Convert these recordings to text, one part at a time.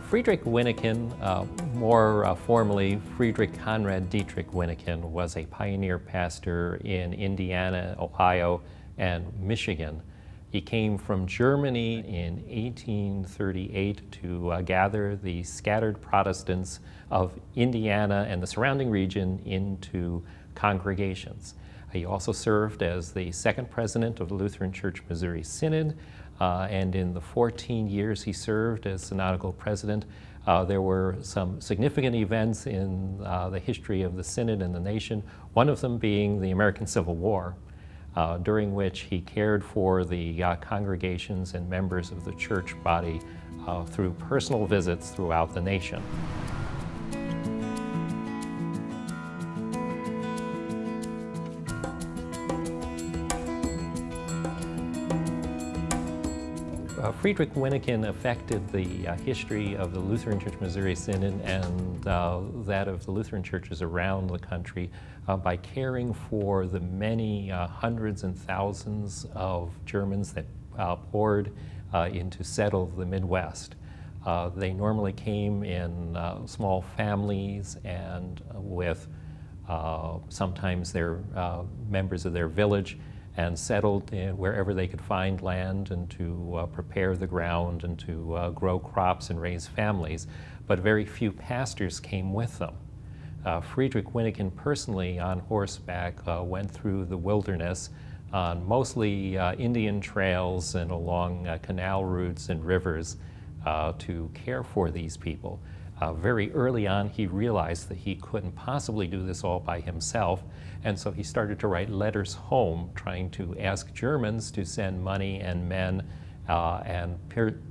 Friedrich Wyneken, more formally Friedrich Conrad Dietrich Wyneken, was a pioneer pastor in Indiana, Ohio, and Michigan. He came from Germany in 1838 to gather the scattered Protestants of Indiana and the surrounding region into congregations. He also served as the second president of the Lutheran Church Missouri Synod, and in the 14 years he served as synodical president, there were some significant events in the history of the Synod and the nation, one of them being the American Civil War, during which he cared for the congregations and members of the church body through personal visits throughout the nation. Friedrich Wyneken affected the history of the Lutheran Church Missouri Synod and that of the Lutheran churches around the country by caring for the many hundreds and thousands of Germans that poured in to settle the Midwest. They normally came in small families and with sometimes their members of their village, and settled in wherever they could find land and to prepare the ground and to grow crops and raise families. But very few pastors came with them. Friedrich Wyneken personally on horseback went through the wilderness on mostly Indian trails and along canal routes and rivers to care for these people. Very early on, he realized that he couldn't possibly do this all by himself, and so he started to write letters home, trying to ask Germans to send money and men and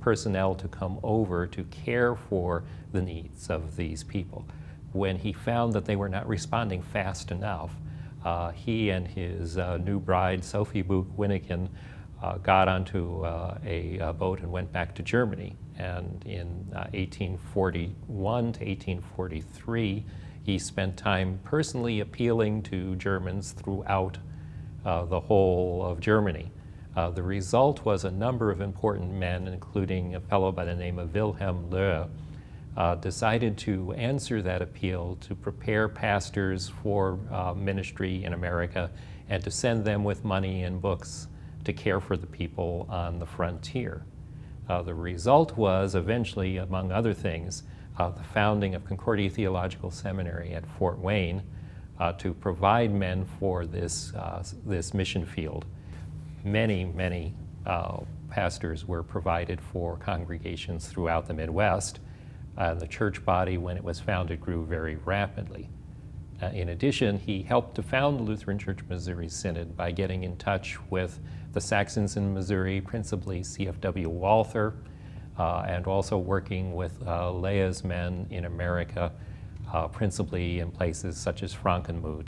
personnel to come over to care for the needs of these people. When he found that they were not responding fast enough, he and his new bride, Sophie Wyneken, got onto a boat and went back to Germany. And in 1841 to 1843, he spent time personally appealing to Germans throughout the whole of Germany. The result was a number of important men, including a fellow by the name of Wilhelm Löhe, decided to answer that appeal to prepare pastors for ministry in America and to send them with money and books to care for the people on the frontier. The result was eventually, among other things, the founding of Concordia Theological Seminary at Fort Wayne to provide men for this mission field. Many pastors were provided for congregations throughout the Midwest. The church body, when it was founded, grew very rapidly. In addition, he helped to found the Lutheran Church Missouri Synod by getting in touch with the Saxons in Missouri, principally C.F.W. Walther, and also working with Leah's men in America, principally in places such as Frankenmuth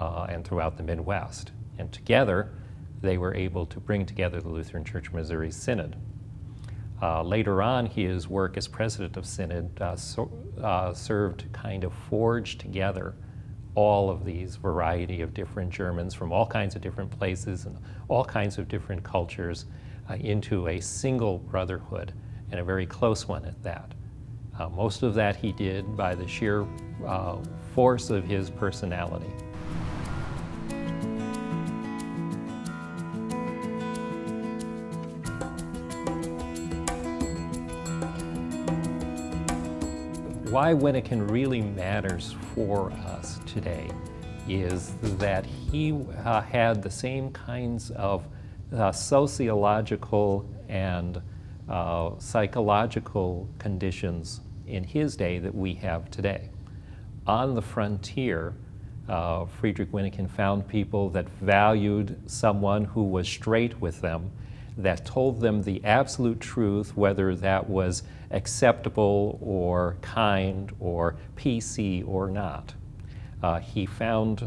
and throughout the Midwest. And together, they were able to bring together the Lutheran Church Missouri Synod. Later on, his work as president of Synod served to kind of forge together all of these variety of different Germans from all kinds of different places and all kinds of different cultures into a single brotherhood, and a very close one at that. Most of that he did by the sheer force of his personality. Why Wyneken really matters for us today is that he had the same kinds of sociological and psychological conditions in his day that we have today. On the frontier, Friedrich Wyneken found people that valued someone who was straight with them, that told them the absolute truth, whether that was acceptable or kind or PC or not. He found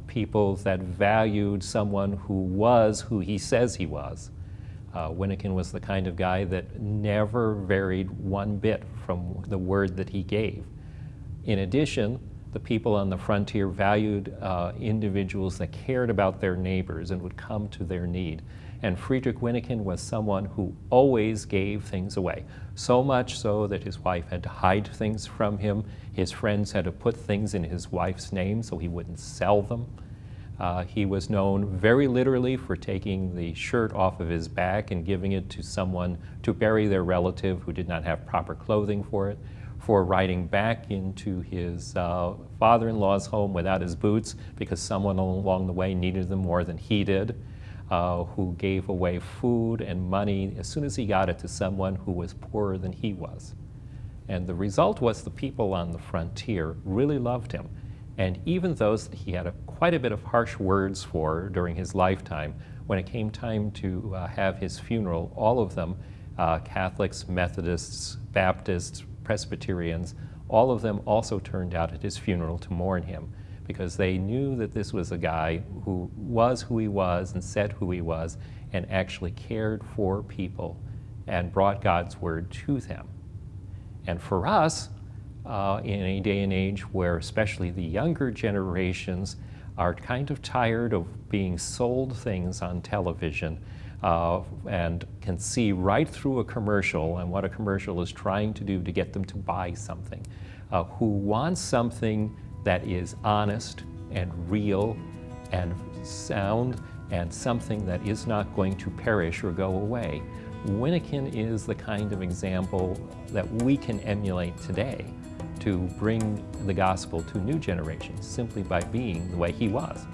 people that valued someone who was who he says he was. Wyneken was the kind of guy that never varied one bit from the word that he gave. In addition, The people on the frontier valued individuals that cared about their neighbors and would come to their need. And Friedrich Wyneken was someone who always gave things away, so much so that his wife had to hide things from him. His friends had to put things in his wife's name so he wouldn't sell them. He was known very literally for taking the shirt off of his back and giving it to someone to bury their relative who did not have proper clothing for it, for riding back into his father-in-law's home without his boots because someone along the way needed them more than he did, who gave away food and money as soon as he got it to someone who was poorer than he was. And the result was the people on the frontier really loved him. And even those that he had quite a bit of harsh words for during his lifetime, when it came time to have his funeral, all of them, Catholics, Methodists, Baptists, Presbyterians, all of them also turned out at his funeral to mourn him because they knew that this was a guy who was who he was and said who he was and actually cared for people and brought God's word to them. And for us, in a day and age where especially the younger generations are kind of tired of being sold things on television and can see right through a commercial and what a commercial is trying to do to get them to buy something, who wants something that is honest and real and sound and something that is not going to perish or go away. Wyneken is the kind of example that we can emulate today to bring the gospel to new generations simply by being the way he was.